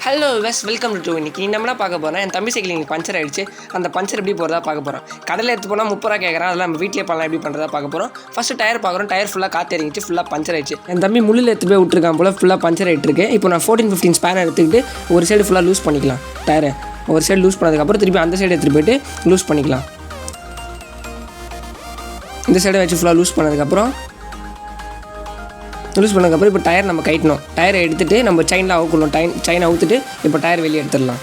Hello Yves welcome to இன்னைக்கு நம்ம பார்க்க போகிறோம். என் தம்பி சைக்கிள் இன்றைக்கி பஞ்சர் ஆகிடுச்சு. அந்த பஞ்சர் எப்படி போகிறதா பார்க்க போகிறோம். கடையில் எடுத்து போனால் 30 ரூபா கேட்குறான். அதெல்லாம் நம்ம வீட்டிலே பண்ணலாம் எப்படி பண்ணுறதா பார்க்க போகிறோம். ஃபஸ்ட்டு டயர் பார்க்குறோம். டயர் ஃபுல்லாக காற்று இறங்கிச்சு, ஃபுல்லாக பஞ்சர் ஆகிடுச்சு. என் தம்பி முள்ளில் எடுத்து போய் விட்டுருக்கான் போல் ஃபுல்லாக பஞ்சர் ஆகிட்டு இருக்கு. இப்போ நான் 14-15 ஸ்பேனர் எடுத்துக்கிட்டு ஒரு சைடு ஃபுல்லாக லூஸ் பண்ணிக்கலாம். டயரை ஒரு சைடு லூஸ் பண்ணதுக்கப்புறம் திருப்பி அந்த சைடு எடுத்துகிட்டு போய்ட்டு லூஸ் பண்ணிக்கலாம். இந்த சைடை வச்சு ஃபுல்லாக லூஸ் பண்ணதுக்கப்புறம் இப்போ டயர் நம்ம கைட்டணும். டயரை எடுத்துகிட்டு நம்ம செயினில் அவுக்கணும். செயின் அவுத்துட்டு இப்போ டயர் வெளியே எடுத்துடலாம்.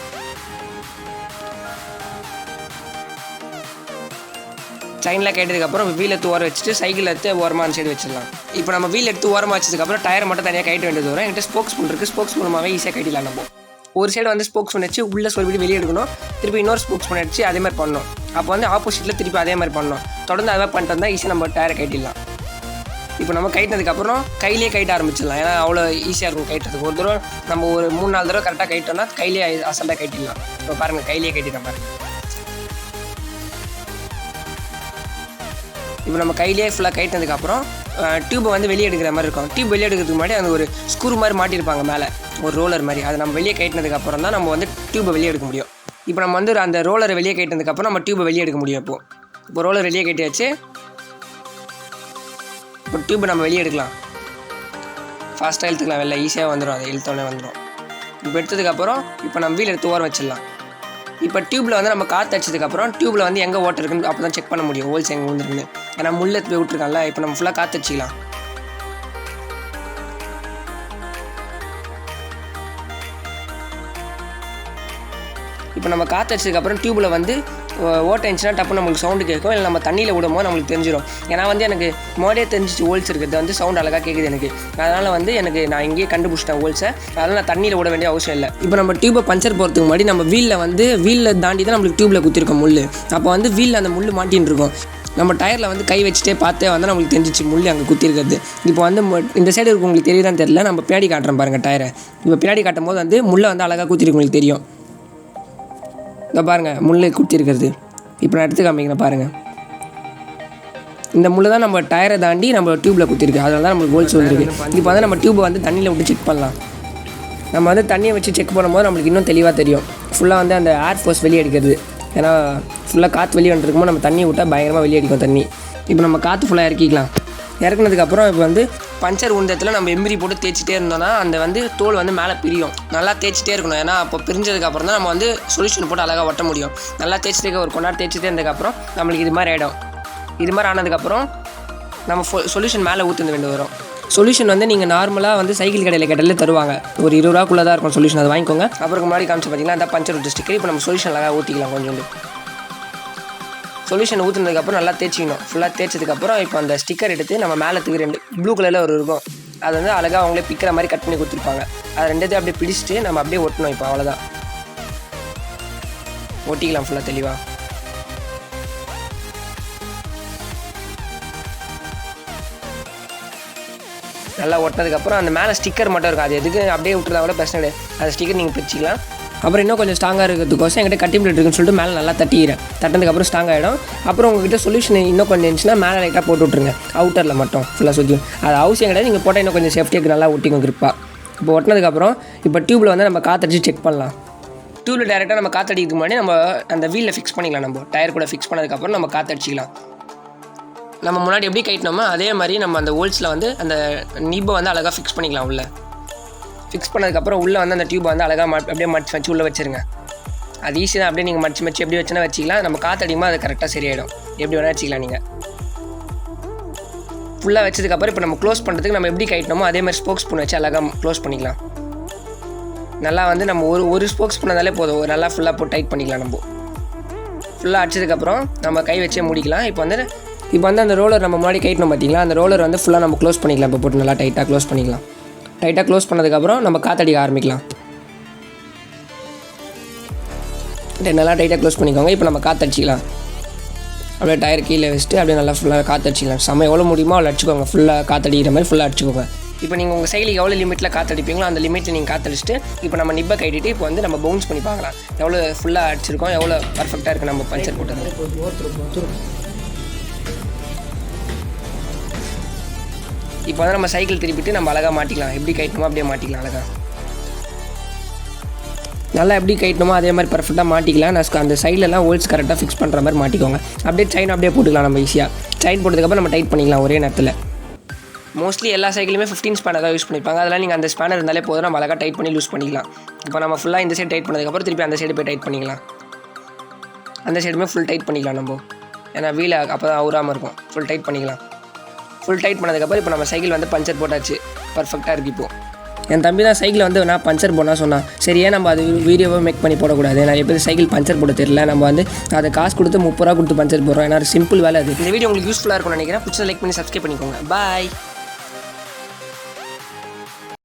செயினில் கைட்டதுக்கப்புறம் வீல் எடுத்து ஓரம் வச்சுட்டு சைக்கிள் எடுத்து ஓரமாக அந்த சைடு வச்சிடலாம். இப்போ நம்ம வீல் எடுத்து ஓரமாக வச்சதுக்கப்புறம் டயரை மட்டும் தனியாக கைட்ட வேண்டியது வரும். என்கிட்ட ஸ்போக்ஸ் பண்ணுறதுக்கு ஸ்போக்ஸ் மூலமாகவே ஈஸியாக கைட்டிடலாம். நம்ம ஒரு சைடு வந்து ஸ்போக்ஸ் பண்ணி வச்சு உள்ளே சொல்லிவிட்டு வெளியே எடுக்கணும். திருப்பி இன்னொரு ஸ்போக்ஸ் பண்ணி வச்சு அதே மாதிரி பண்ணணும். அப்போ வந்து ஆப்போசிட்டில் திருப்பி அதே மாதிரி பண்ணணும். தொடர்ந்து அதை மாதிரி பண்ணிட்டு வந்தால் ஈஸியாக நம்ம டயரை கைட்டிடலாம். இப்போ நம்ம கைட்டினதுக்கப்புறம் கையிலே கைட்ட ஆரம்பிச்சிடலாம். ஏன்னா அவ்வளோ ஈஸியாக இருக்கும் கைட்டுறதுக்கு. ஒரு தடவை நம்ம ஒரு 3-4 தடவை கரெக்டாக கைட்டோம்னா கையிலே அசல்ட்டாக கைட்டிடலாம். இப்போ பாருங்கள், கையிலே கைட்டிட்டேன் பாருங்கள். இப்போ நம்ம கையிலே ஃபுல்லாக கைட்டினதுக்கப்புறம் டியூப்பை வந்து வெளியே எடுக்கிற மாதிரி இருக்கும். டியூப் வெளியே எடுக்கிறதுக்கு முன்னாடி அந்த ஒரு ஸ்க்ரூ மாதிரி மாட்டியிருப்பாங்க மேலே, ஒரு ரோலர் மாதிரி. அதை நம்ம வெளியே கைட்டினதுக்கப்புறம் தான் நம்ம வந்து டியூப்பை வெளியே எடுக்க முடியும். இப்போ நம்ம வந்து அந்த ரோலரை வெளியே கைட்டினதுக்கப்புறம் நம்ம டியூப்பை வெளியே எடுக்க முடியும். இப்போ ரோலர் வெளியே கைட்டியாச்சு. இப்போ டியூப்பை நம்ம வெளியே எடுக்கலாம். ஃபாஸ்ட்டாக இழுத்துக்கலாம். வெளில ஈஸியாக வந்துடும். அதை இழுத்தோடனே வந்துடும். இப்போ எடுத்ததுக்கப்புறம் இப்போ நம்ம வீல் எடுத்து ஓரம் வச்சிடலாம். இப்போ டியூப்பில் வந்து நம்ம காற்று அடிச்சதுக்கப்புறம் டியூப்பில் வந்து எங்கே ஓட்டர் இருக்குன்னு அப்போ தான் செக் பண்ண முடியும். ஹோல்ஸ் எங்கே வந்துருக்குன்னு. ஏன்னா முள்ளை போய் விட்டுருக்கான்ல. இப்போ நம்ம ஃபுல்லாக காற்று அடிச்சிக்கலாம். இப்போ நம்ம காற்று அடிச்சதுக்கப்புறம் டியூப்பில் வந்து ஓட்டை இருந்துச்சுன்னா டப்புன்னு நம்மளுக்கு சவுண்டு கேட்கும். இல்லை நம்ம தண்ணியில் விடும்போது நம்மளுக்கு தெரிஞ்சிடும். ஏன்னா வந்து எனக்கு மோடியே தெரிஞ்சிச்சு ஹோல்ஸ் இருக்கிறது வந்து சவுண்ட் அழகாக கேட்குது எனக்கு. அதனால் வந்து நான் இங்கேயே கண்டுபிடிச்சிட்டேன் ஹோல்ஸை. அதனால் நான் தண்ணியில் விட வேண்டிய அவசியம் இல்லை. இப்போ நம்ம டியூப்பை பஞ்சர் போகிறதுக்கு முன்னாடி நம்ம வீலில் தாண்டி தான் நம்மளுக்கு டியூப்பில் குத்திருக்கோம் முள். அப்போ வந்து வீலில் அந்த முள் மாட்டின்னு இருக்கும். நம்ம டயரில் வந்து கை வச்சுட்டே பார்த்தே வந்து நம்மளுக்கு தெரிஞ்சிச்சு முள் அங்கே குத்திருக்கிறது. இப்போ வந்து இந்த சைடு இருக்கும், உங்களுக்கு தெரியுதான்னு தெரியல. நம்ம பின்னாடி காட்டுறோம் பாருங்கள் டயரை. இப்போ பின்னாடி காட்டும் போது வந்து முள்ளை வந்து அழகாக குத்திருக்கு, உங்களுக்கு தெரியும். இதை பாருங்கள், முள்ளை குத்திருக்கிறது. இப்போ நான் எடுத்து காமிக்கிறேன் பாருங்கள். இந்த முள்ளை தான் நம்ம டயரை தாண்டி நம்ம டியூப்பில் குத்திருக்கு. அதனால தான் நம்மளுக்கு ஹோல்ஸ் வந்துருக்கு. இப்போ வந்து நம்ம டியூப்பை வந்து தண்ணியில் விட்டு செக் பண்ணலாம். நம்ம வந்து தண்ணியை வச்சு செக் பண்ணும்போது நம்மளுக்கு இன்னும் தெளிவாக தெரியும். ஃபுல்லாக வந்து அந்த ஏர் ஃபோர்ஸ் வெளியே அடிக்கிறது. ஏன்னா ஃபுல்லாக காற்று வெளியே வந்துருக்கும்போது நம்ம தண்ணியை விட்டால் பயங்கரமாக வெளியே அடிக்கும் தண்ணி. இப்போ நம்ம காற்று ஃபுல்லாக இறக்கிக்கலாம். இறக்குனதுக்கப்புறம் இப்போ வந்து பஞ்சர் உண்டத்தில் நம்ம எம்பிரி போட்டு தேய்ச்சிட்டே இருந்தோம்னா அந்த வந்து தோல் வந்து மேலே பிரியும். நல்லா தேய்ச்சிட்டே இருக்கணும். ஏன்னா அப்போ பிரிஞ்சதுக்கப்புறம் தான் நம்ம வந்து சொல்யூஷன் போட்டு அழகாக ஒட்ட முடியும். நல்லா தேய்ச்சிட்டே ஒரு கொண்டாடு தேய்ச்சிட்டே இருந்ததுக்கப்புறம் நம்மளுக்கு இது மாதிரி ஆகிடும். இது மாதிரி ஆனதுக்கப்புறம் நம்ம சொல்யூஷன் மேலே ஊற்ற வேண்டி வரும். சொல்யூஷன் வந்து நீங்கள் நார்மலாக வந்து சைக்கிள் கடையில் கேட்டாலே தருவாங்க. ஒரு 20 ரூபாக்குள்ளே தான் இருக்கும் சொல்யூஷன். அதை வாங்கிக்கோங்க. அப்புறம் முன்னாடி காமிச்சு பார்த்தீங்கன்னா அந்த பஞ்சர் விட்டு ஸ்டிக்கர். இப்போ நம்ம சொல்யூஷன் அழகாக ஊற்றிக்கலாம். கொஞ்சம் சொல்யூஷன் ஊற்றுனதுக்கப்புறம் நல்லா தேய்ச்சிக்கணும். ஃபுல்லாக தேய்ச்சதுக்கப்புறம் இப்போ அந்த ஸ்டிக்கர் எடுத்து நம்ம மேலே தூக்கி 2 ப்ளூ கலரில் ஒரு இருக்கும். அது வந்து அழகாக அவங்களே பிக்கிற மாதிரி கட் பண்ணி கொடுத்துருப்பாங்க. அதை 2 அப்படியே பிடிச்சிட்டு நம்ம அப்படியே ஒட்டணும். இப்போ அவ்வளோதான், ஒட்டிக்கலாம் ஃபுல்லாக தெளிவாக. நல்லா ஒட்டினதுக்கப்புறம் அந்த மேலே ஸ்டிக்கர் மட்டும் இருக்கும். அது எதுக்கு அப்படியே விட்டுறதா கூட பிரச்சனை கிடையாது. அந்த ஸ்டிக்கர் நீங்கள் பிரிச்சிக்கலாம். அப்புறம் இன்னும் கொஞ்சம் ஸ்ட்ராங்காக இருக்கிறதுக்கோசம் என்கிட்ட கட்டிங் பிளேட் இருக்குன்னு சொல்லிட்டு மேலே நல்லா தட்டிக்கிறேன். தட்டினதுக்கப்புறம் ஸ்ட்ராங் ஆகிடும். அப்புறம் உங்கள்கிட்ட சொல்யூஷன் இன்னும் கொஞ்சம் இருந்துச்சுன்னா மேலே லைட்டாக போட்டு விட்ருங்க. அவுட்டரில் மட்டும் ஃபுல்லாக சுற்றி. அது அவசியம் கிடையாது. நீங்கள் போட்டால் இன்னும் கொஞ்சம் சேஃப்டியாக நல்லா ஒட்டிக்கும் கிரிப்பாக. இப்போ ஒட்டினதுக்கப்புறம் இப்போ டியூப்பில் வந்து நம்ம காற்றடிச்சு செக் பண்ணலாம். டியூப்பில் டேரெக்டாக நம்ம காற்றடிக்கிறதுக்கு முன்னாடி நம்ம அந்த வீலில் ஃபிக்ஸ் பண்ணிக்கலாம். நம்ம டயர் கூட ஃபிக்ஸ் பண்ணதுக்கப்புறம் நம்ம காற்றடிச்சிக்கலாம். நம்ம முன்னாடி எப்படி கைட்டினோமோ அதே மாதிரி நம்ம அந்த ஹோல்ஸில் வந்து அந்த நிப்பை வந்து அழகாக ஃபிக்ஸ் பண்ணிக்கலாம். உள்ளே ஃபிக்ஸ் பண்ணதுக்கப்புறம் உள்ளே வந்து அந்த டியூப்பை வந்து அழகாக அப்படியே மடிச்சு வச்சு உள்ளே வச்சுருங்க. அது ஈஸி தான். அப்படியே நீங்கள் மடிச்சு எப்படி வச்சுன்னா வச்சிக்கலாம். நம்ம காற்றடிக்கும்போது அது கரெக்டாக சரியாயிடும். எப்படி வேணால் வச்சிக்கலாம். நீங்கள் ஃபுல்லாக வச்சதுக்கப்புறம் இப்போ நம்ம க்ளோஸ் பண்ணுறதுக்கு நம்ம எப்படி கைட்டினோமோ அதே மாதிரி ஸ்போக்ஸ் ஸ்பூன் வச்சு அழகாக க்ளோஸ் பண்ணிக்கலாம். நல்லா வந்து நம்ம ஒரு ஸ்போக்ஸ் பண்ணதாலே போதும். நல்லா ஃபுல்லாக போட்டு டைட் பண்ணிக்கலாம். நம்ம ஃபுல்லாக அடிச்சதுக்கப்புறம் நம்ம கை வச்சே முடிக்கலாம். இப்போ வந்து அந்த ரோலர் நம்ம முன்னாடி கைட்டணும் பார்த்தீங்களா, அந்த ரோலர் வந்து ஃபுல்லாக நம்ம க்ளோஸ் பண்ணிக்கலாம். இப்போ போட்டு நல்லா டைட்டாக க்ளோஸ் பண்ணிக்கலாம். டைட்டாக க்ளோஸ் பண்ணதுக்கப்புறம் நம்ம காற்றடிக்க ஆரம்பிக்கலாம். நல்லா டைட்டாக க்ளோஸ் பண்ணிக்கோங்க. இப்போ நம்ம காற்றடிச்சிக்கலாம். அப்படியே டயர் கீழே வச்சுட்டு அப்படியே நல்லா ஃபுல்லாக காற்றடிச்சிக்கலாம். செம்ம எவ்வளோ முடியுமோ அவ்வளோ அடிச்சுக்கோங்க. ஃபுல்லாக காற்றடிக்கிற மாதிரி ஃபுல்லாக அடிச்சுக்கோங்க. இப்போ நீங்கள் உங்கள் சைக்கிளுக்கு எவ்வளோ லிமிட்டில் காற்றடிப்பீங்களோ அந்த லிமிட்டில் நீங்கள் காற்றடிச்சிட்டு இப்போ நம்ம நிப்பை கைட்டிட்டு இப்போ வந்து நம்ம பவுன்ஸ் பண்ணி பார்க்கலாம். எவ்வளோ ஃபுல்லாக அடிச்சிருக்கோம், எவ்வளோ பர்ஃபெக்டாக இருக்குது நம்ம பஞ்சர் போட்டது. இப்போ வந்து நம்ம சைக்கிள் திருப்பிட்டு நம்ம அழகாக மாட்டிக்கலாம். எப்படி கைட்டணுமோ அப்படியே மாட்டிக்கலாம் அழகாக. நல்லா எப்படி கைட்டணுமோ அதே மாதிரி பர்ஃபெக்டாக மாட்டிக்கலாம். நான் அந்த சைட்லலாம் ஹோல்ஸ் கரெக்டாக ஃபிக்ஸ் பண்ணுற மாதிரி மாட்டிக்கோங்க. அப்படியே செயின் அப்படியே போட்டுக்கலாம் நம்ம ஈஸியாக. செயின் போட்டதுக்கப்புறம் நம்ம டைட் பண்ணிக்கலாம் ஒரே நேரத்தில். மோஸ்ட்லி எல்லா சைக்கிளுமே 15 ஸ்பேனர் தான் யூஸ் பண்ணியிருப்பாங்க. அதெல்லாம் நீங்கள் அந்த ஸ்பேனர் இருந்தாலே போதும், நம்ம அழகாக டைட் பண்ணி லூஸ் பண்ணிக்கலாம். இப்போ நம்ம ஃபுல்லாக இந்த சைடு டைட் பண்ணதுக்கப்புறம் திருப்பி அந்த சைடு போய் டைட் பண்ணிக்கலாம். அந்த சைடுமே ஃபுல் டைட் பண்ணிக்கலாம் நம்ம, ஏன்னா வீலை அப்போ தான் அவுறாமல் இருக்கும். ஃபுல் டைட் பண்ணிக்கலாம். ஃபுல் டைட் பண்ணதுக்கப்புறம் இப்போ நம்ம சைக்கிள் வந்து பஞ்சர் போட்டாச்சு, பர்ஃபெக்டாக இருக்குது. இப்போது என் தம்பி தான் சைக்கிள் வந்து நான் பஞ்சர் போனால் சொன்னான். சரியா நம்ம அது வீடியோவை மேக் பண்ணி போடக்கூடாது, நான் எப்படி சைக்கிள் பஞ்சர் போட தெரியல, நம்ம வந்து அதை காசு கொடுத்து 30 ரூபா கொடுத்து பஞ்சர் போடுறோம். ஏன்னா சிம்பிள் வேலை அது. இந்த வீடியோ உங்களுக்கு யூஸ்ஃபுல்லாக இருக்கும்னு நினைக்கிறேன். பிடிச்சதை லைக் பண்ணி சப்ஸ்கிரைப் பண்ணிக்கோங்க. பாய்.